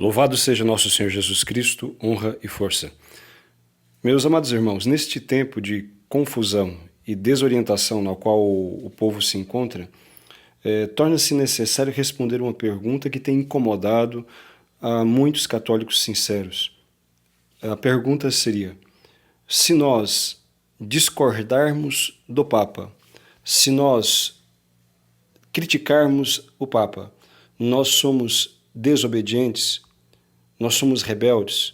Louvado seja nosso Senhor Jesus Cristo, honra e força. Meus amados irmãos, neste tempo de confusão e desorientação na qual o povo se encontra, torna-se necessário responder uma pergunta que tem incomodado a muitos católicos sinceros. A pergunta seria: se nós discordarmos do Papa, se nós criticarmos o Papa, nós somos desobedientes? Nós somos rebeldes?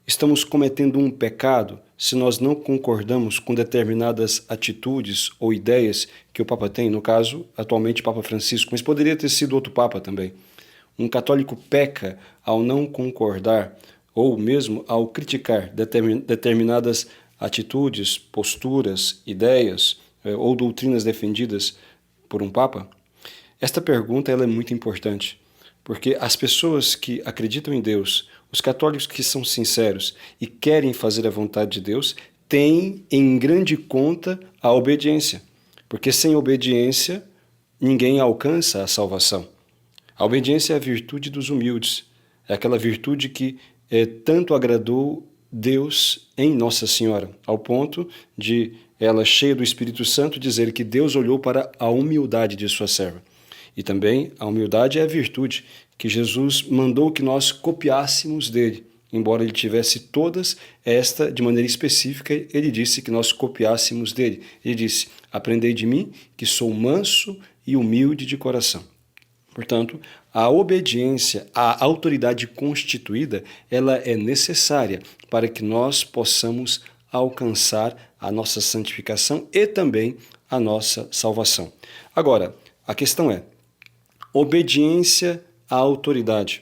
Estamos cometendo um pecado se nós não concordamos com determinadas atitudes ou ideias que o Papa tem, no caso, atualmente Papa Francisco, mas poderia ter sido outro Papa também. Um católico peca ao não concordar ou mesmo ao criticar determinadas atitudes, posturas, ideias ou doutrinas defendidas por um Papa? Esta pergunta ela é muito importante. Porque as pessoas que acreditam em Deus, os católicos que são sinceros e querem fazer a vontade de Deus, têm em grande conta a obediência. Porque sem obediência, ninguém alcança a salvação. A obediência é a virtude dos humildes. É aquela virtude que tanto agradou Deus em Nossa Senhora, ao ponto de ela, cheia do Espírito Santo, dizer que Deus olhou para a humildade de sua serva. E também a humildade é a virtude que Jesus mandou que nós copiássemos dele. Embora ele tivesse todas, esta, de maneira específica, ele disse que nós copiássemos dele. Ele disse: aprendei de mim, que sou manso e humilde de coração. Portanto, a obediência à autoridade constituída, ela é necessária para que nós possamos alcançar a nossa santificação e também a nossa salvação. Agora, a questão é: obediência à autoridade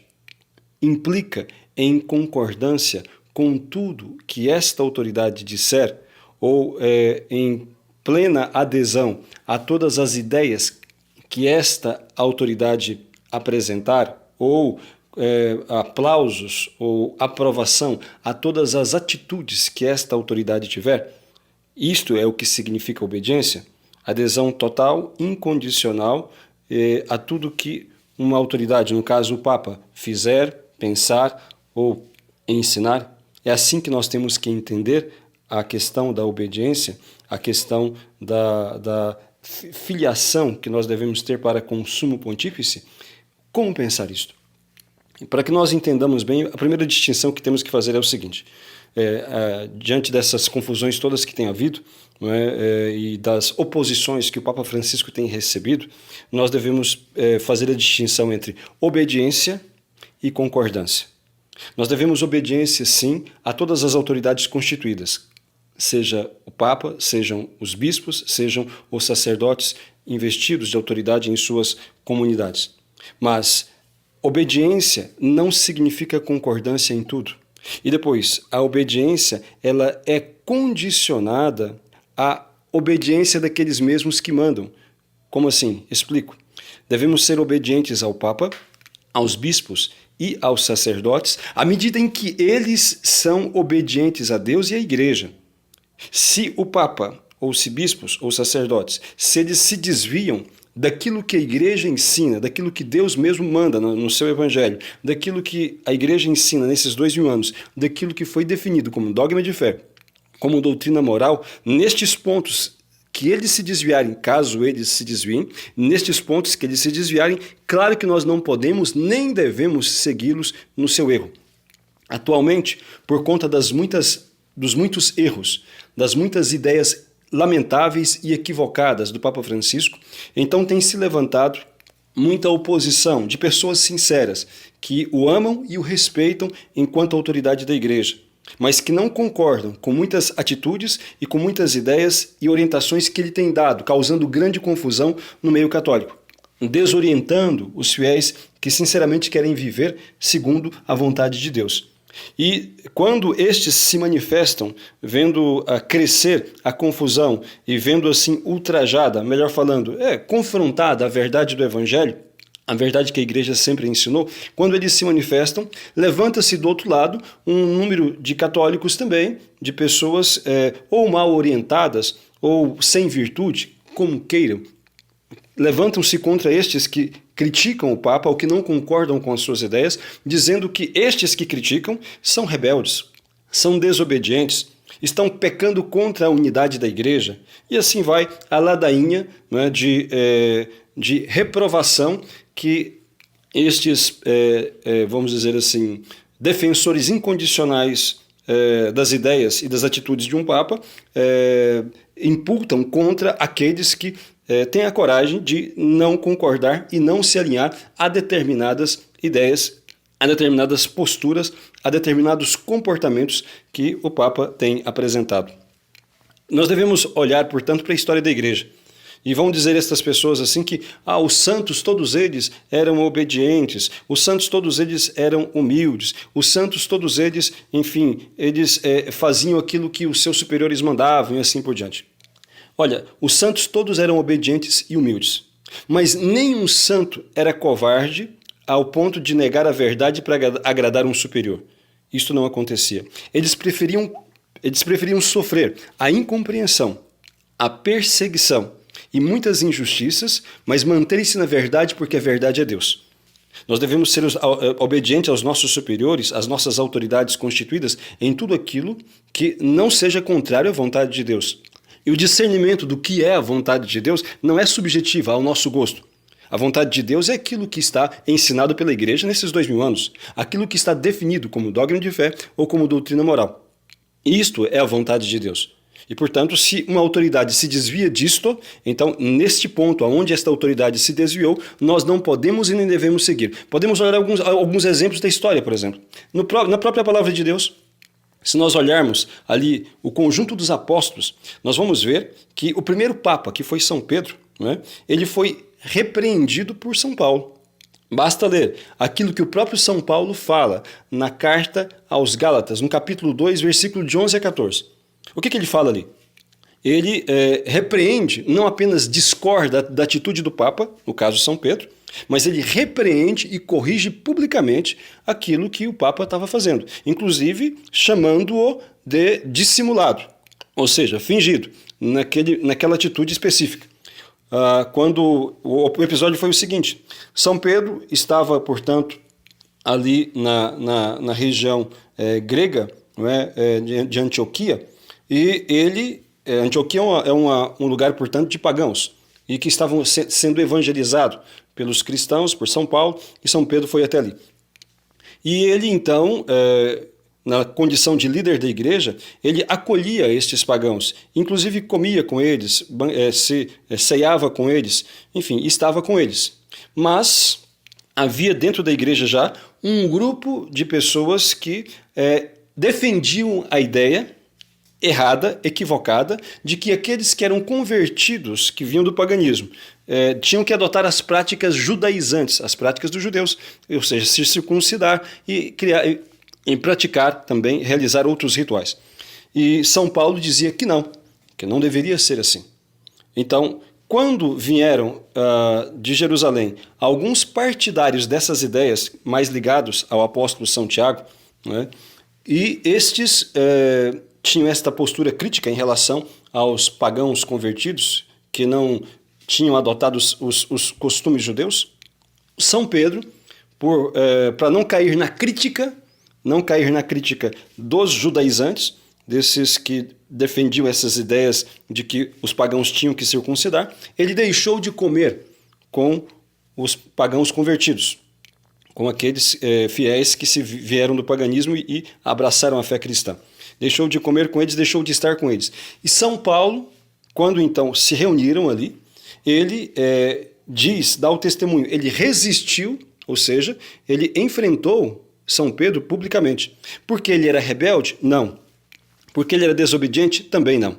implica em concordância com tudo que esta autoridade disser ou em plena adesão a todas as ideias que esta autoridade apresentar ou aplausos ou aprovação a todas as atitudes que esta autoridade tiver? Isto é o que significa obediência? Adesão total, incondicional a tudo que uma autoridade, no caso o Papa, fizer, pensar ou ensinar. É assim que nós temos que entender a questão da obediência, a questão da filiação que nós devemos ter para com o Sumo Pontífice. Como pensar isto? Para que nós entendamos bem, a primeira distinção que temos que fazer é o seguinte: diante dessas confusões todas que tem havido, e das oposições que o Papa Francisco tem recebido, nós devemos fazer a distinção entre obediência e concordância. Nós devemos obediência, sim, a todas as autoridades constituídas, seja o Papa, sejam os bispos, sejam os sacerdotes investidos de autoridade em suas comunidades. Mas obediência não significa concordância em tudo. E depois, a obediência ela é condicionada à obediência daqueles mesmos que mandam. Como assim? Explico. Devemos ser obedientes ao Papa, aos bispos e aos sacerdotes, à medida em que eles são obedientes a Deus e à Igreja. Se o Papa, ou se bispos ou sacerdotes, se eles se desviam daquilo que a Igreja ensina, daquilo que Deus mesmo manda no seu Evangelho, daquilo que a Igreja ensina nesses 2000 anos, daquilo que foi definido como dogma de fé, como doutrina moral, nestes pontos que eles se desviarem, caso eles se desviem, nestes pontos que eles se desviarem, claro que nós não podemos nem devemos segui-los no seu erro. Atualmente, por conta dos muitos erros, das muitas ideias lamentáveis e equivocadas do Papa Francisco, então tem se levantado muita oposição de pessoas sinceras que o amam e o respeitam enquanto autoridade da Igreja, mas que não concordam com muitas atitudes e com muitas ideias e orientações que ele tem dado, causando grande confusão no meio católico, desorientando os fiéis que sinceramente querem viver segundo a vontade de Deus. E quando estes se manifestam, vendo crescer a confusão e vendo assim ultrajada, melhor falando, confrontada a verdade do Evangelho, a verdade que a Igreja sempre ensinou, quando eles se manifestam, levanta-se do outro lado um número de católicos também, de pessoas ou mal orientadas ou sem virtude, como queiram. Levantam-se contra estes que criticam o Papa ou que não concordam com as suas ideias, dizendo que estes que criticam são rebeldes, são desobedientes, estão pecando contra a unidade da igreja, e assim vai a ladainha, né, de reprovação que estes, vamos dizer assim, defensores incondicionais das ideias e das atitudes de um Papa imputam contra aqueles que têm a coragem de não concordar e não se alinhar a determinadas ideias, a determinadas posturas, a determinados comportamentos que o Papa tem apresentado. Nós devemos olhar, portanto, para a história da igreja. E vão dizer estas pessoas assim que os santos todos eles eram obedientes, os santos todos eles eram humildes, os santos todos eles, enfim, eles faziam aquilo que os seus superiores mandavam e assim por diante. Olha, os santos todos eram obedientes e humildes, mas nenhum santo era covarde ao ponto de negar a verdade para agradar um superior. Isso não acontecia. Eles preferiam sofrer a incompreensão, a perseguição e muitas injustiças, mas manterem-se na verdade porque a verdade é Deus. Nós devemos ser obedientes aos nossos superiores, às nossas autoridades constituídas, em tudo aquilo que não seja contrário à vontade de Deus. E o discernimento do que é a vontade de Deus não é subjetiva ao nosso gosto. A vontade de Deus é aquilo que está ensinado pela igreja nesses 2000 anos, aquilo que está definido como dogma de fé ou como doutrina moral. Isto é a vontade de Deus. E, portanto, se uma autoridade se desvia disto, então, neste ponto, onde esta autoridade se desviou, nós não podemos e nem devemos seguir. Podemos olhar alguns exemplos da história, por exemplo. Na própria palavra de Deus, se nós olharmos ali o conjunto dos apóstolos, nós vamos ver que o primeiro Papa, que foi São Pedro, né, ele foi repreendido por São Paulo. Basta ler aquilo que o próprio São Paulo fala na carta aos Gálatas, no capítulo 2, versículo de 11 a 14. O que ele fala ali? Ele repreende, não apenas discorda da atitude do Papa, no caso São Pedro, mas ele repreende e corrige publicamente aquilo que o Papa estava fazendo, inclusive chamando-o de dissimulado, ou seja, fingido, naquela atitude específica. Quando o episódio foi o seguinte: São Pedro estava, portanto, ali na região grega, não é, de Antioquia, e Antioquia é um lugar, portanto, de pagãos, e que estavam sendo evangelizados pelos cristãos, por São Paulo, e São Pedro foi até ali. E ele, então, na condição de líder da igreja, ele acolhia estes pagãos, inclusive comia com eles, ceava com eles, enfim, estava com eles. Mas havia dentro da igreja já um grupo de pessoas que defendiam a ideia errada, equivocada, de que aqueles que eram convertidos, que vinham do paganismo, tinham que adotar as práticas judaizantes, as práticas dos judeus, ou seja, se circuncidar e praticar também, realizar outros rituais. E São Paulo dizia que não deveria ser assim. Então, quando vieram de Jerusalém alguns partidários dessas ideias, mais ligados ao apóstolo São Tiago, né, e estes tinham esta postura crítica em relação aos pagãos convertidos, que não tinham adotado os costumes judeus, São Pedro, para não cair na crítica dos judaizantes, desses que defendiam essas ideias de que os pagãos tinham que circuncidar, ele deixou de comer com os pagãos convertidos, com aqueles fiéis que se vieram do paganismo e abraçaram a fé cristã. Deixou de comer com eles, deixou de estar com eles. E São Paulo, quando então se reuniram ali, ele dá o testemunho, ele resistiu, ou seja, ele enfrentou São Pedro publicamente. Porque ele era rebelde? Não. Porque ele era desobediente? Também não.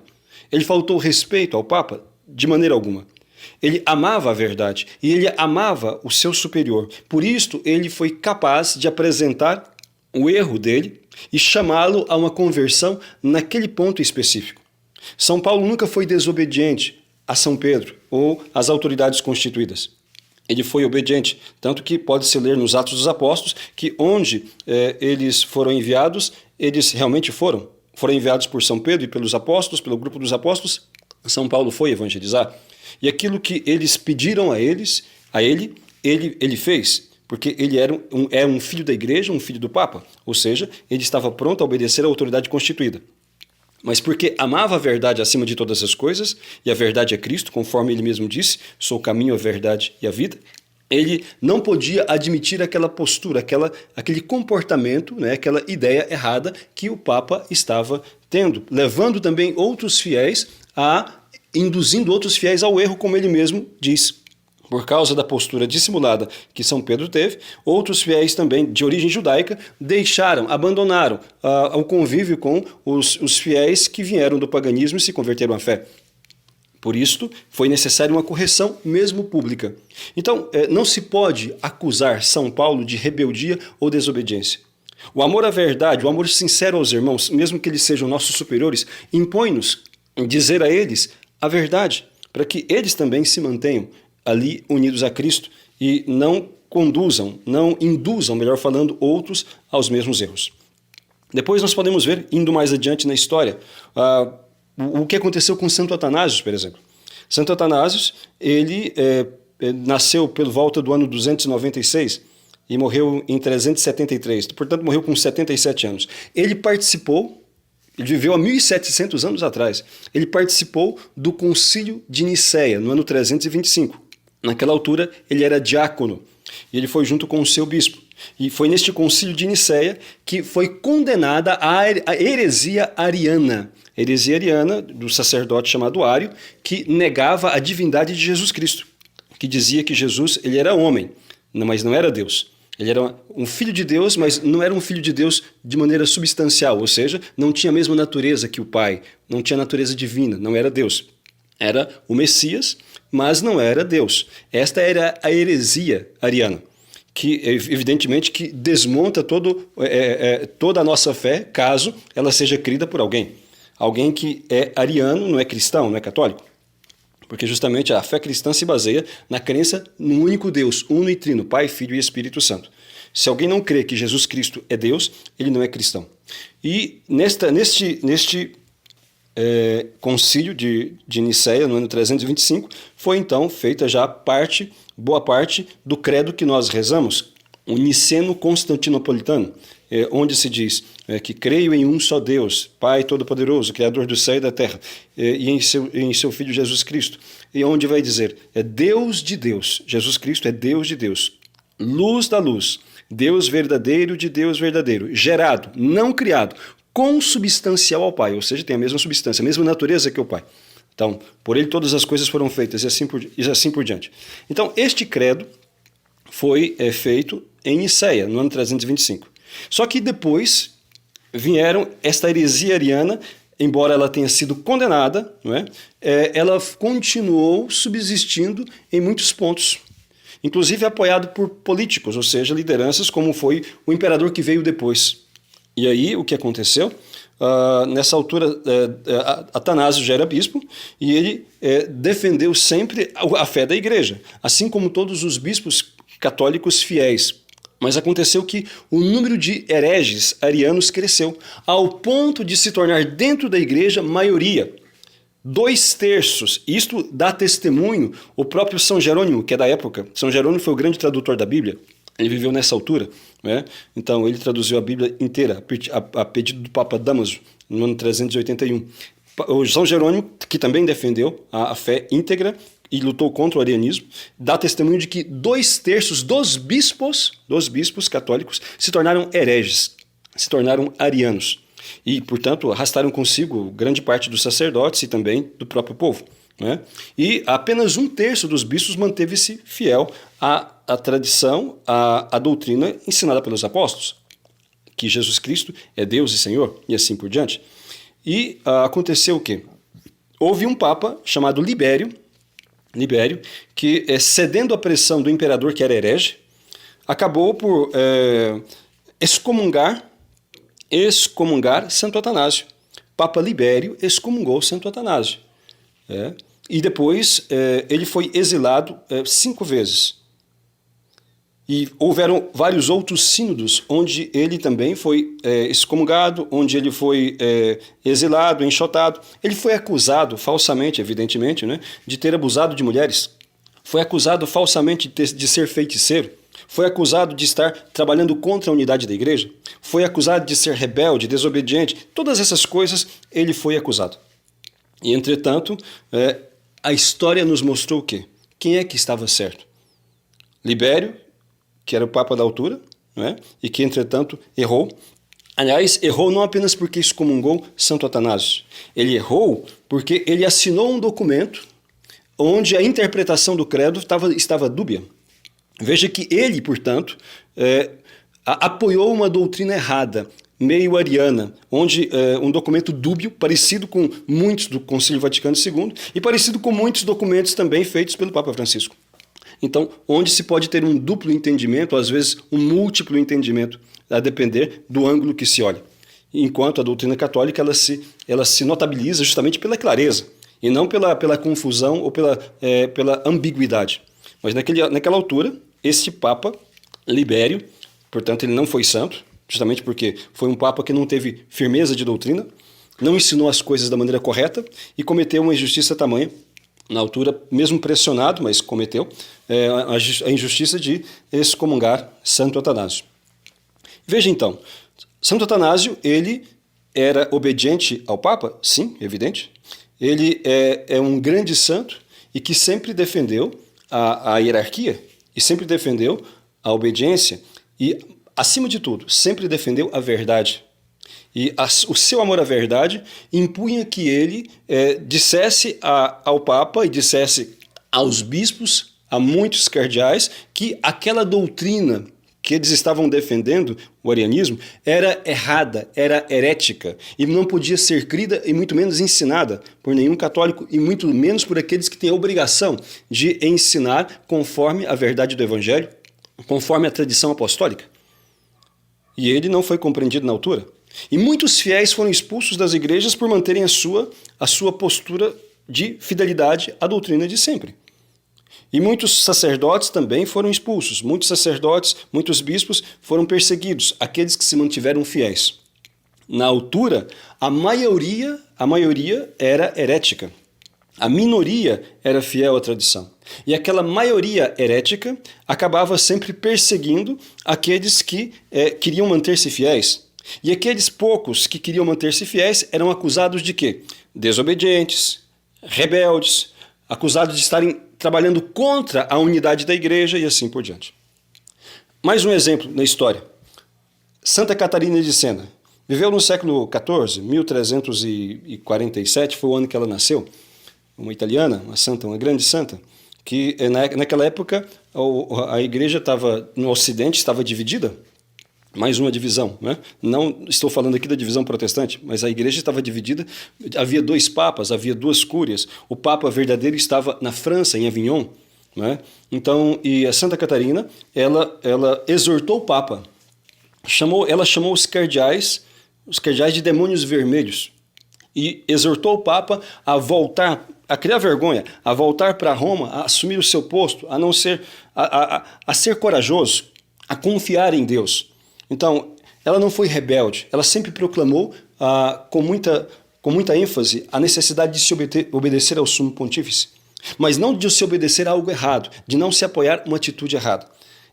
Ele faltou respeito ao Papa? De maneira alguma. Ele amava a verdade e ele amava o seu superior. Por isto, ele foi capaz de apresentar o erro dele e chamá-lo a uma conversão naquele ponto específico. São Paulo nunca foi desobediente a São Pedro ou às autoridades constituídas. Ele foi obediente, tanto que pode-se ler nos Atos dos Apóstolos que onde eles foram enviados, eles realmente foram enviados por São Pedro e pelos apóstolos, pelo grupo dos apóstolos. São Paulo foi evangelizar. E aquilo que eles pediram a ele, ele fez porque ele era um filho da igreja, um filho do Papa, ou seja, ele estava pronto a obedecer à autoridade constituída. Mas porque amava a verdade acima de todas as coisas, e a verdade é Cristo, conforme ele mesmo disse, sou o caminho, a verdade e a vida, ele não podia admitir aquela postura, aquele comportamento, né, aquela ideia errada que o Papa estava tendo, levando também outros fiéis induzindo outros fiéis ao erro, como ele mesmo diz. Por causa da postura dissimulada que São Pedro teve, outros fiéis também de origem judaica abandonaram o convívio com os fiéis que vieram do paganismo e se converteram à fé. Por isto, foi necessária uma correção, mesmo pública. Então, não se pode acusar São Paulo de rebeldia ou desobediência. O amor à verdade, o amor sincero aos irmãos, mesmo que eles sejam nossos superiores, impõe-nos dizer a eles a verdade, para que eles também se mantenham ali unidos a Cristo e não induzam, melhor falando, outros aos mesmos erros. Depois nós podemos ver, indo mais adiante na história, o que aconteceu com Santo Atanásio, por exemplo. Santo Atanásio, ele nasceu pelo volta do ano 296 e morreu em 373, portanto morreu com 77 anos. Ele viveu há 1.700 anos atrás. Ele participou do Concílio de Nicéia, no ano 325. Naquela altura, ele era diácono e ele foi junto com o seu bispo. E foi neste Concílio de Nicéia que foi condenada a heresia ariana. A heresia ariana do sacerdote chamado Ário, que negava a divindade de Jesus Cristo, que dizia que Jesus ele era homem, mas não era Deus. Ele era um filho de Deus, mas não era um filho de Deus de maneira substancial, ou seja, não tinha a mesma natureza que o Pai, não tinha natureza divina, não era Deus. Era o Messias, mas não era Deus. Esta era a heresia ariana, que evidentemente que desmonta toda a nossa fé, caso ela seja crida por alguém. Alguém que é ariano não é cristão, não é católico. Porque justamente a fé cristã se baseia na crença no único Deus, uno e trino, Pai, Filho e Espírito Santo. Se alguém não crê que Jesus Cristo é Deus, ele não é cristão. E neste concílio de Nicéia, no ano 325, foi então feita já boa parte do credo que nós rezamos, o niceno-constantinopolitano, onde se diz que creio em um só Deus, Pai Todo-Poderoso, Criador do céu e da terra, e em seu Filho Jesus Cristo, e onde vai dizer, é Deus de Deus, Jesus Cristo é Deus de Deus, luz da luz, Deus verdadeiro de Deus verdadeiro, gerado, não criado, consubstancial ao Pai, ou seja, tem a mesma substância, a mesma natureza que o Pai. Então, por ele todas as coisas foram feitas, e assim por diante. Então, este credo foi feito em Nicéia, no ano 325. Só que depois vieram esta heresia ariana, embora ela tenha sido condenada, não é? Ela continuou subsistindo em muitos pontos, inclusive apoiado por políticos, ou seja, lideranças como foi o imperador que veio depois. E aí o que aconteceu? Nessa altura, Atanásio já era bispo e ele defendeu sempre a fé da igreja, assim como todos os bispos católicos fiéis. Mas aconteceu que o número de hereges arianos cresceu, ao ponto de se tornar dentro da igreja maioria. 2/3, isto dá testemunho o próprio São Jerônimo, que é da época. São Jerônimo foi o grande tradutor da Bíblia, ele viveu nessa altura, né? Então ele traduziu a Bíblia inteira, a pedido do Papa Dámaso, no ano 381. O São Jerônimo, que também defendeu a fé íntegra, e lutou contra o arianismo, dá testemunho de que 2/3 dos bispos católicos se tornaram hereges, se tornaram arianos. E, portanto, arrastaram consigo grande parte dos sacerdotes e também do próprio povo, né? E apenas 1/3 dos bispos manteve-se fiel à tradição, à doutrina ensinada pelos apóstolos, que Jesus Cristo é Deus e Senhor, e assim por diante. E aconteceu o quê? Houve um papa chamado Libério, que cedendo à pressão do imperador que era herege, acabou por excomungar Santo Atanásio. Papa Libério excomungou Santo Atanásio. E depois ele foi exilado 5 vezes. E houveram vários outros sínodos onde ele também foi excomungado, onde ele foi exilado, enxotado. Ele foi acusado falsamente, evidentemente, né, de ter abusado de mulheres. foi acusado falsamente de ser feiticeiro, foi acusado de estar trabalhando contra a unidade da igreja, foi acusado de ser rebelde, desobediente, todas essas coisas ele foi acusado. E, entretanto, a história nos mostrou o quê? Quem é que estava certo? Libério, que era o Papa da altura, não é? E que, entretanto, errou. Aliás, errou não apenas porque excomungou Santo Atanásio. Ele errou porque ele assinou um documento onde a interpretação do credo estava dúbia. Veja que ele, portanto, apoiou uma doutrina errada, meio ariana, onde um documento dúbio, parecido com muitos do Concílio Vaticano II e parecido com muitos documentos também feitos pelo Papa Francisco. Então, onde se pode ter um duplo entendimento, às vezes um múltiplo entendimento, a depender do ângulo que se olha. Enquanto a doutrina católica ela se notabiliza justamente pela clareza, e não pela confusão ou pela ambiguidade. Mas naquela altura, este Papa, Libério, portanto ele não foi santo, justamente porque foi um Papa que não teve firmeza de doutrina, não ensinou as coisas da maneira correta e cometeu uma injustiça tamanha, na altura, mesmo pressionado, mas cometeu a injustiça de excomungar Santo Atanásio. Veja então, Santo Atanásio, ele era obediente ao Papa? Sim, evidente. Ele é um grande santo e que sempre defendeu a hierarquia e sempre defendeu a obediência e, acima de tudo, sempre defendeu a verdade. E o seu amor à verdade impunha que ele dissesse ao Papa e dissesse aos bispos, a muitos cardeais, que aquela doutrina que eles estavam defendendo, o arianismo, era errada, era herética e não podia ser crida e muito menos ensinada por nenhum católico e muito menos por aqueles que têm a obrigação de ensinar conforme a verdade do Evangelho, conforme a tradição apostólica. E ele não foi compreendido na altura. E muitos fiéis foram expulsos das igrejas por manterem a sua postura de fidelidade à doutrina de sempre. E muitos sacerdotes também foram expulsos. Muitos sacerdotes, muitos bispos foram perseguidos, aqueles que se mantiveram fiéis. Na altura, a maioria era herética. A minoria era fiel à tradição. E aquela maioria herética acabava sempre perseguindo aqueles que queriam manter-se fiéis. E aqueles poucos que queriam manter-se fiéis eram acusados de quê? Desobedientes, rebeldes, acusados de estarem trabalhando contra a unidade da igreja e assim por diante. Mais um exemplo na história. Santa Catarina de Sena. Viveu no século XIV, 1347, foi o ano que ela nasceu. Uma italiana, uma santa, uma grande santa, que naquela época a igreja no Ocidente estava dividida. Mais uma divisão, né? Não estou falando aqui da divisão protestante, mas a igreja estava dividida, havia 2 papas, havia 2 cúrias, o papa verdadeiro estava na França, em Avignon, né? Então, e a Santa Catarina, ela exortou o papa, ela chamou os cardeais de demônios vermelhos, e exortou o papa a voltar, a criar vergonha, a voltar para Roma, a assumir o seu posto, a não ser, a ser corajoso, a confiar em Deus. Então, ela não foi rebelde, ela sempre proclamou com muita ênfase a necessidade de se obedecer ao sumo pontífice, mas não de se obedecer a algo errado, de não se apoiar uma atitude errada.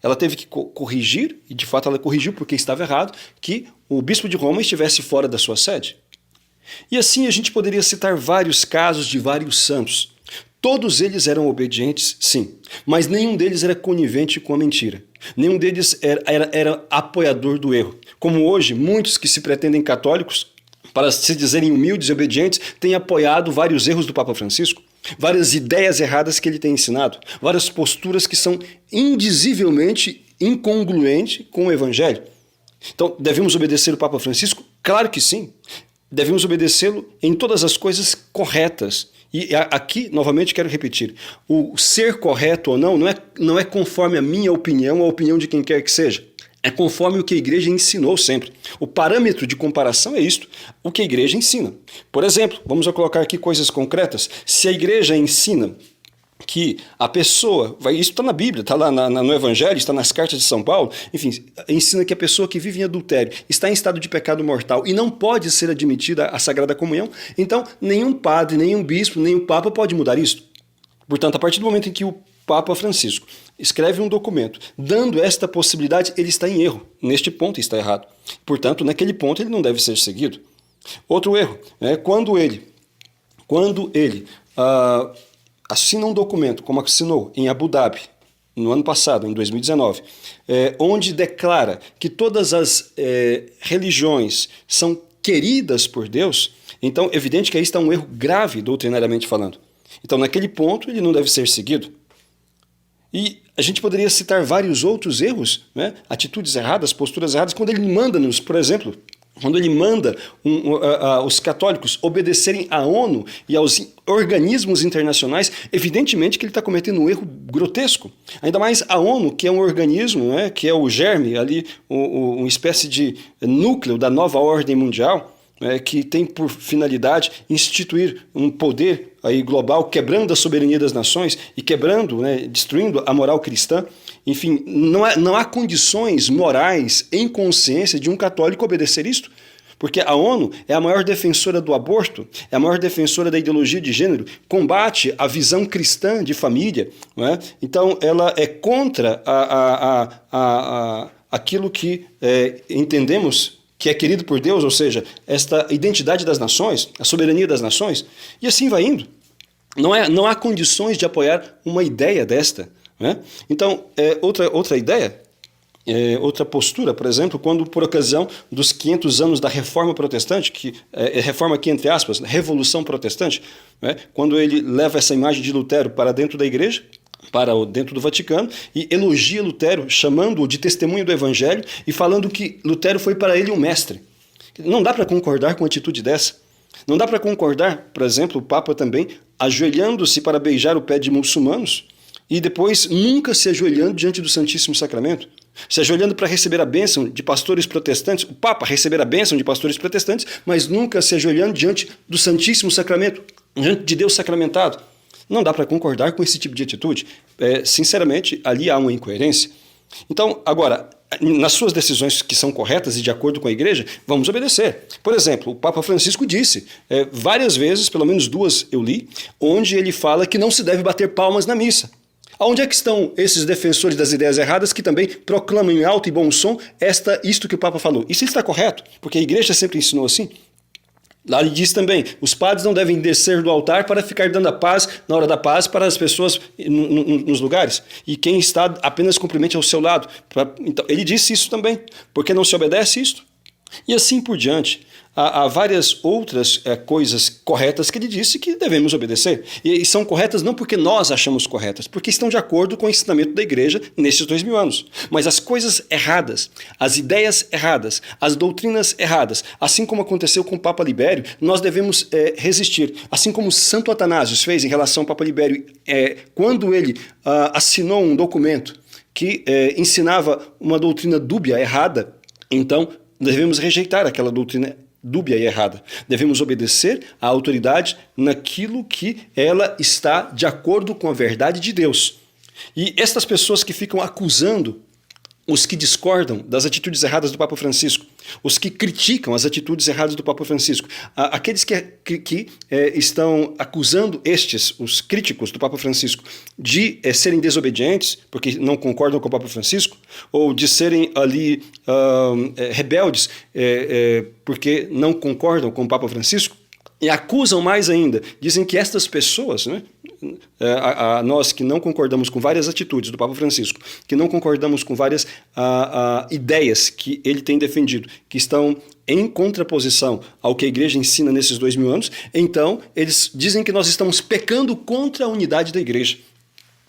Ela teve que corrigir, e de fato ela corrigiu porque estava errado, que o bispo de Roma estivesse fora da sua sede. E assim a gente poderia citar vários casos de vários santos. Todos eles eram obedientes, sim, mas nenhum deles era conivente com a mentira. Nenhum deles era apoiador do erro. Como hoje, muitos que se pretendem católicos, para se dizerem humildes e obedientes, têm apoiado vários erros do Papa Francisco, várias ideias erradas que ele tem ensinado, várias posturas que são indizivelmente incongruentes com o Evangelho. Então, devemos obedecer o Papa Francisco? Claro que sim. Devemos obedecê-lo em todas as coisas corretas. E aqui, novamente, quero repetir, o ser correto ou não é conforme a minha opinião ou a opinião de quem quer que seja. É conforme o que a igreja ensinou sempre. O parâmetro de comparação é isto, o que a igreja ensina. Por exemplo, vamos colocar aqui coisas concretas. Se a igreja ensina que a pessoa, isso está na Bíblia, está lá no Evangelho, está nas cartas de São Paulo, enfim, ensina que a pessoa que vive em adultério está em estado de pecado mortal e não pode ser admitida à Sagrada Comunhão, então nenhum padre, nenhum bispo, nenhum papa pode mudar isso. Portanto, a partir do momento em que o Papa Francisco escreve um documento dando esta possibilidade, ele está em erro. Neste ponto está errado. Portanto, naquele ponto ele não deve ser seguido. Outro erro, quando ele assina um documento, como assinou em Abu Dhabi, no ano passado, em 2019, onde declara que todas as religiões são queridas por Deus, então é evidente que aí está um erro grave doutrinariamente falando. Então, naquele ponto, ele não deve ser seguido. E a gente poderia citar vários outros erros, atitudes erradas, posturas erradas, quando ele manda-nos, por exemplo, quando ele manda os católicos obedecerem à ONU e aos organismos internacionais, evidentemente que ele está cometendo um erro grotesco. Ainda mais a ONU, que é um organismo, que é o germe, ali, uma espécie de núcleo da nova ordem mundial, que tem por finalidade instituir um poder aí global, quebrando a soberania das nações e quebrando, destruindo a moral cristã. Enfim, não há condições morais em consciência de um católico obedecer isto, porque a ONU é a maior defensora do aborto, é a maior defensora da ideologia de gênero, combate a visão cristã de família, então ela é contra aquilo que entendemos que é querido por Deus, ou seja, esta identidade das nações, a soberania das nações, e assim vai indo. Não há condições de apoiar uma ideia desta. Então, outra ideia, outra postura, por exemplo, quando por ocasião dos 500 anos da Reforma Protestante, que reforma aqui entre aspas, Revolução Protestante, quando ele leva essa imagem de Lutero para dentro da igreja, para dentro do Vaticano, e elogia Lutero, chamando-o de testemunho do Evangelho e falando que Lutero foi para ele um mestre. Não dá para concordar com uma atitude dessa. Não dá para concordar, por exemplo, o Papa também ajoelhando-se para beijar o pé de muçulmanos e depois nunca se ajoelhando diante do Santíssimo Sacramento. Se ajoelhando para receber a bênção de pastores protestantes, o Papa receber a bênção de pastores protestantes, mas nunca se ajoelhando diante do Santíssimo Sacramento, diante de Deus sacramentado. Não dá para concordar com esse tipo de atitude. Sinceramente, ali há uma incoerência. Então, agora, nas suas decisões que são corretas e de acordo com a igreja, vamos obedecer. Por exemplo, o Papa Francisco disse, várias vezes, pelo menos 2 eu li, onde ele fala que não se deve bater palmas na missa. Onde é que estão esses defensores das ideias erradas que também proclamam em alto e bom som isto que o Papa falou? Isso está correto, porque a igreja sempre ensinou assim. Lá ele diz também, os padres não devem descer do altar para ficar dando a paz na hora da paz para as pessoas nos lugares. E quem está apenas cumprimente ao seu lado. Então, ele disse isso também. Por que não se obedece isto? E assim por diante. Há várias outras coisas corretas que ele disse que devemos obedecer. E são corretas não porque nós achamos corretas, porque estão de acordo com o ensinamento da igreja nesses 2000 anos. Mas as coisas erradas, as ideias erradas, as doutrinas erradas, assim como aconteceu com o Papa Libério, nós devemos resistir. Assim como Santo Atanásio fez em relação ao Papa Libério, quando ele assinou um documento que ensinava uma doutrina dúbia, errada, então devemos rejeitar aquela doutrina dúbia e errada. Devemos obedecer à autoridade naquilo que ela está de acordo com a verdade de Deus. E estas pessoas que ficam acusando os que discordam das atitudes erradas do Papa Francisco, os que criticam as atitudes erradas do Papa Francisco, aqueles que estão acusando os críticos do Papa Francisco, de serem desobedientes, porque não concordam com o Papa Francisco, ou de serem ali rebeldes, porque não concordam com o Papa Francisco, e acusam mais ainda, dizem que estas pessoas, nós que não concordamos com várias atitudes do Papa Francisco, que não concordamos com várias ideias que ele tem defendido, que estão em contraposição ao que a igreja ensina nesses 2000 anos, então eles dizem que nós estamos pecando contra a unidade da igreja.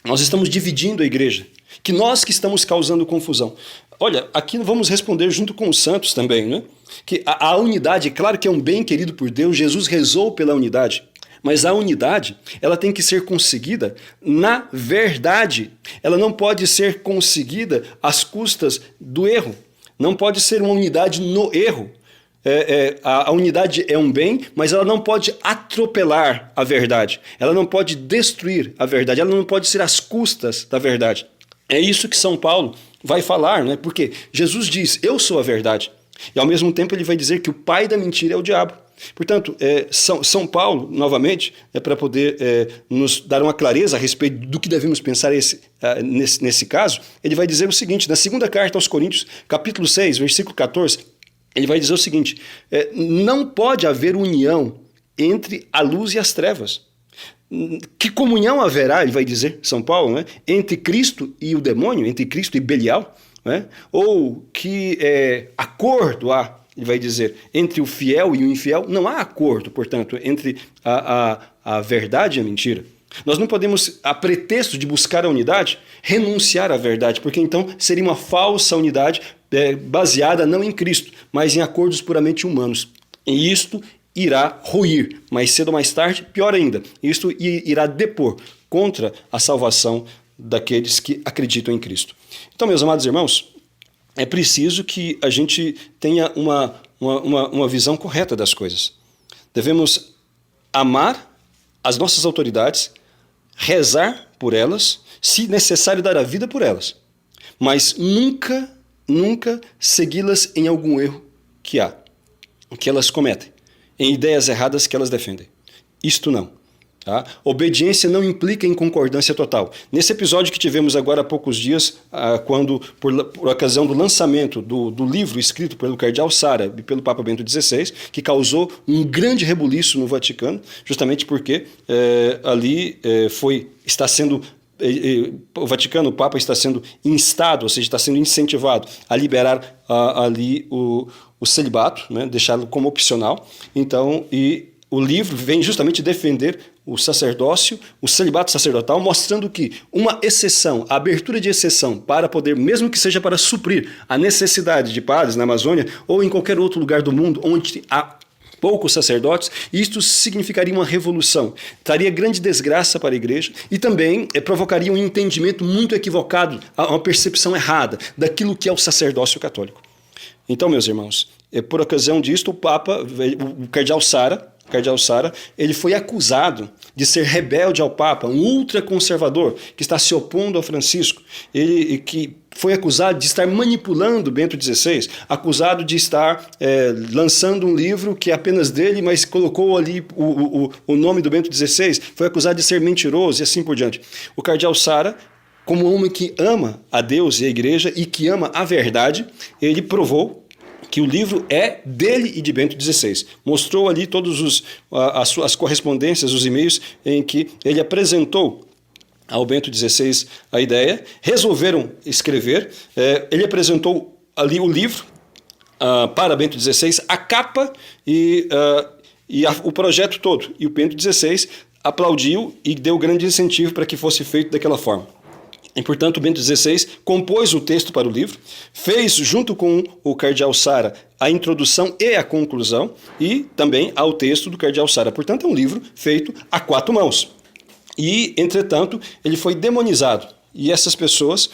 Nós estamos dividindo a igreja, que nós que estamos causando confusão. Olha, aqui vamos responder junto com os santos também, que a unidade, claro que é um bem querido por Deus, Jesus rezou pela unidade, mas a unidade, ela tem que ser conseguida na verdade, ela não pode ser conseguida às custas do erro, não pode ser uma unidade no erro. A unidade é um bem, mas ela não pode atropelar a verdade, ela não pode destruir a verdade, ela não pode ser às custas da verdade. É isso que São Paulo vai falar, porque Jesus diz, eu sou a verdade. E ao mesmo tempo ele vai dizer que o pai da mentira é o diabo. Portanto, São Paulo, novamente, para poder nos dar uma clareza a respeito do que devemos pensar nesse caso, ele vai dizer o seguinte, na segunda carta aos Coríntios, capítulo 6, versículo 14, ele vai dizer o seguinte, não pode haver união entre a luz e as trevas. Que comunhão haverá, ele vai dizer, São Paulo, né, entre Cristo e o demônio, entre Cristo e Belial? Né? Ou que acordo há, ele vai dizer, entre o fiel e o infiel? Não há acordo, portanto, entre a verdade e a mentira. Nós não podemos, a pretexto de buscar a unidade, renunciar à verdade, porque então seria uma falsa unidade baseada não em Cristo, mas em acordos puramente humanos. E isto irá ruir, mais cedo ou mais tarde, pior ainda, isto irá depor contra a salvação daqueles que acreditam em Cristo. Então, meus amados irmãos, é preciso que a gente tenha uma visão correta das coisas. Devemos amar as nossas autoridades, rezar por elas, se necessário dar a vida por elas, mas nunca segui-las em algum erro que elas cometem, em ideias erradas que elas defendem. Isto não. Tá? Obediência não implica em concordância total. Nesse episódio que tivemos agora há poucos dias, quando, por ocasião do lançamento do livro escrito pelo cardeal Sara e pelo Papa Bento XVI, que causou um grande rebuliço no Vaticano, justamente porque está sendo o Vaticano, o Papa está sendo instado, ou seja, está sendo incentivado a liberar ali o celibato, né, deixá-lo como opcional. Então, o livro vem justamente defender o sacerdócio, o celibato sacerdotal, mostrando que uma exceção, a abertura de exceção para poder, mesmo que seja para suprir a necessidade de padres na Amazônia ou em qualquer outro lugar do mundo onde há poucos sacerdotes, isto significaria uma revolução, traria grande desgraça para a igreja e também provocaria um entendimento muito equivocado, uma percepção errada daquilo que é o sacerdócio católico. Então, meus irmãos, por ocasião disto, o Papa, o cardeal Sara, ele foi acusado de ser rebelde ao Papa, um ultraconservador que está se opondo ao Francisco. Ele que foi acusado de estar manipulando Bento XVI, acusado de estar lançando um livro que é apenas dele, mas colocou ali o nome do Bento XVI, foi acusado de ser mentiroso e assim por diante. O cardeal Sara, como um homem que ama a Deus e a igreja e que ama a verdade, ele provou que o livro é dele e de Bento XVI. Mostrou ali todas as correspondências, os e-mails em que ele apresentou ao Bento XVI a ideia, resolveram escrever, ele apresentou ali o livro para Bento XVI, a capa e o projeto todo. E o Bento XVI aplaudiu e deu grande incentivo para que fosse feito daquela forma. E, portanto, Bento XVI compôs o texto para o livro, fez, junto com o cardeal Sara, a introdução e a conclusão, e também ao texto do cardeal Sara. Portanto, é um livro feito a 4 mãos. E, entretanto, ele foi demonizado. E essas pessoas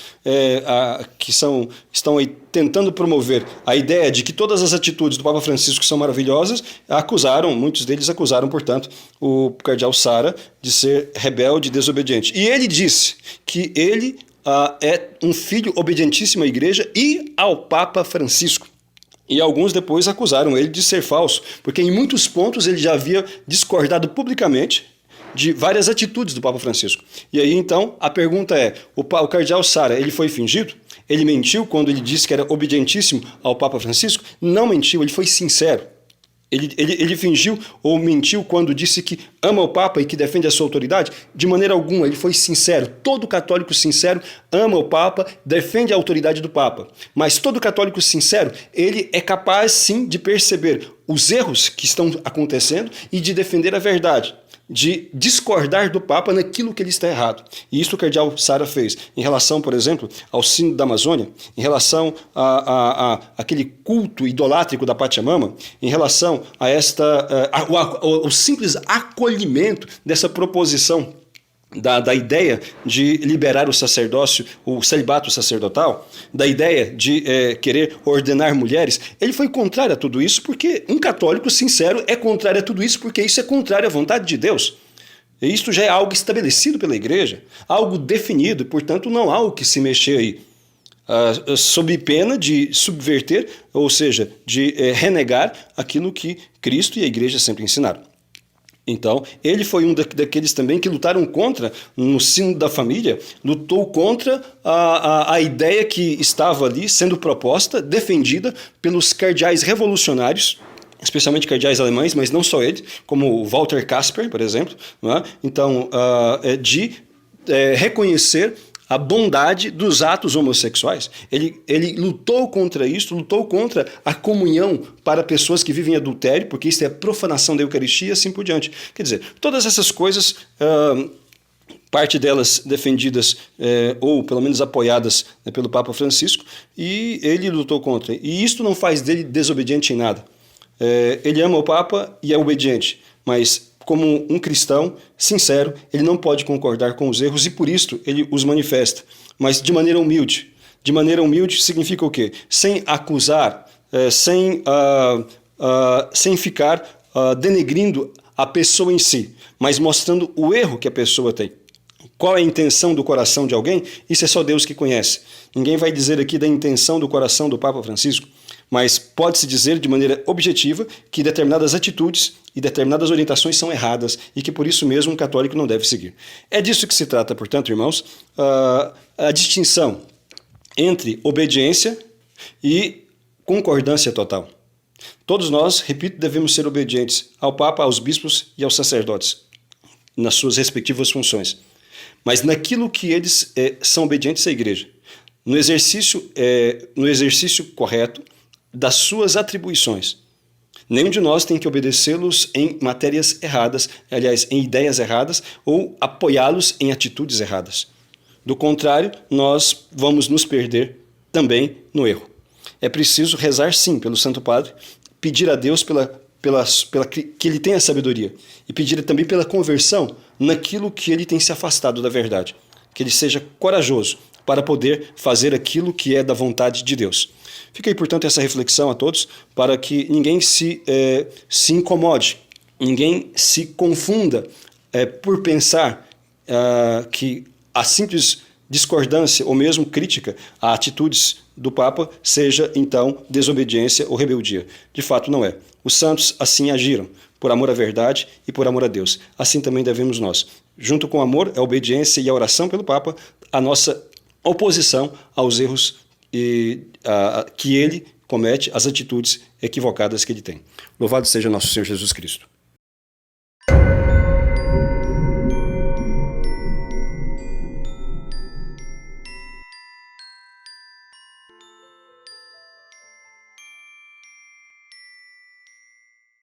que estão aí tentando promover a ideia de que todas as atitudes do Papa Francisco são maravilhosas, muitos deles acusaram, portanto, o cardeal Sara de ser rebelde e desobediente. E ele disse que ele é um filho obedientíssimo à Igreja e ao Papa Francisco. E alguns depois acusaram ele de ser falso, porque em muitos pontos ele já havia discordado publicamente de várias atitudes do Papa Francisco. E aí, então, a pergunta é, o cardeal Sara, ele foi fingido? Ele mentiu quando ele disse que era obedientíssimo ao Papa Francisco? Não mentiu, ele foi sincero. Ele fingiu ou mentiu quando disse que ama o Papa e que defende a sua autoridade? De maneira alguma, ele foi sincero. Todo católico sincero ama o Papa, defende a autoridade do Papa. Mas todo católico sincero, ele é capaz, sim, de perceber os erros que estão acontecendo e de defender a verdade, de discordar do Papa naquilo que ele está errado. E isso o cardeal Sara fez em relação, por exemplo, ao Sínodo da Amazônia, em relação a aquele culto idolátrico da Pachamama, em relação a o simples acolhimento dessa proposição da ideia de liberar o sacerdócio, o celibato sacerdotal, da ideia de querer ordenar mulheres. Ele foi contrário a tudo isso porque um católico sincero é contrário a tudo isso porque isso é contrário à vontade de Deus. E isto já é algo estabelecido pela Igreja, algo definido, portanto não há o que se mexer aí. sob pena de subverter, ou seja, de renegar aquilo que Cristo e a igreja sempre ensinaram. Então, ele foi um daqueles também que lutaram contra, no sino da família, lutou contra a ideia que estava ali sendo proposta, defendida pelos cardeais revolucionários, especialmente cardeais alemães, mas não só eles, como Walter Kasper, por exemplo, não é? Então, de reconhecer a bondade dos atos homossexuais. Ele lutou contra isso, lutou contra a comunhão para pessoas que vivem em adultério, porque isso é profanação da Eucaristia e assim por diante. Quer dizer, todas essas coisas, parte delas defendidas ou pelo menos apoiadas, né, pelo Papa Francisco, e ele lutou contra. E isto não faz dele desobediente em nada. Ele ama o Papa e é obediente, mas como um cristão sincero, ele não pode concordar com os erros e por isso ele os manifesta, mas de maneira humilde. De maneira humilde significa o quê? Sem acusar, sem ficar denegrindo a pessoa em si, mas mostrando o erro que a pessoa tem. Qual é a intenção do coração de alguém? Isso é só Deus que conhece. Ninguém vai dizer aqui da intenção do coração do Papa Francisco, mas pode-se dizer de maneira objetiva que determinadas atitudes e determinadas orientações são erradas e que por isso mesmo um católico não deve seguir. É disso que se trata, portanto, irmãos, a distinção entre obediência e concordância total. Todos nós, repito, devemos ser obedientes ao Papa, aos bispos e aos sacerdotes, nas suas respectivas funções. Mas naquilo que eles são obedientes à igreja, no exercício correto das suas atribuições. Nenhum de nós tem que obedecê-los em matérias erradas, aliás, em ideias erradas, ou apoiá-los em atitudes erradas. Do contrário, nós vamos nos perder também no erro. É preciso rezar, sim, pelo Santo Padre, pedir a Deus que ele tenha sabedoria e pedir também pela conversão naquilo que ele tem se afastado da verdade. Que ele seja corajoso para poder fazer aquilo que é da vontade de Deus. Fica aí, portanto, essa reflexão a todos, para que ninguém se incomode, ninguém se confunda por pensar que a simples discordância ou mesmo crítica a atitudes do Papa seja, então, desobediência ou rebeldia. De fato, não é. Os santos assim agiram, por amor à verdade e por amor a Deus. Assim também devemos nós. Junto com o amor, a obediência e a oração pelo Papa, a nossa oposição aos erros que ele comete, as atitudes equivocadas que ele tem. Louvado seja nosso Senhor Jesus Cristo.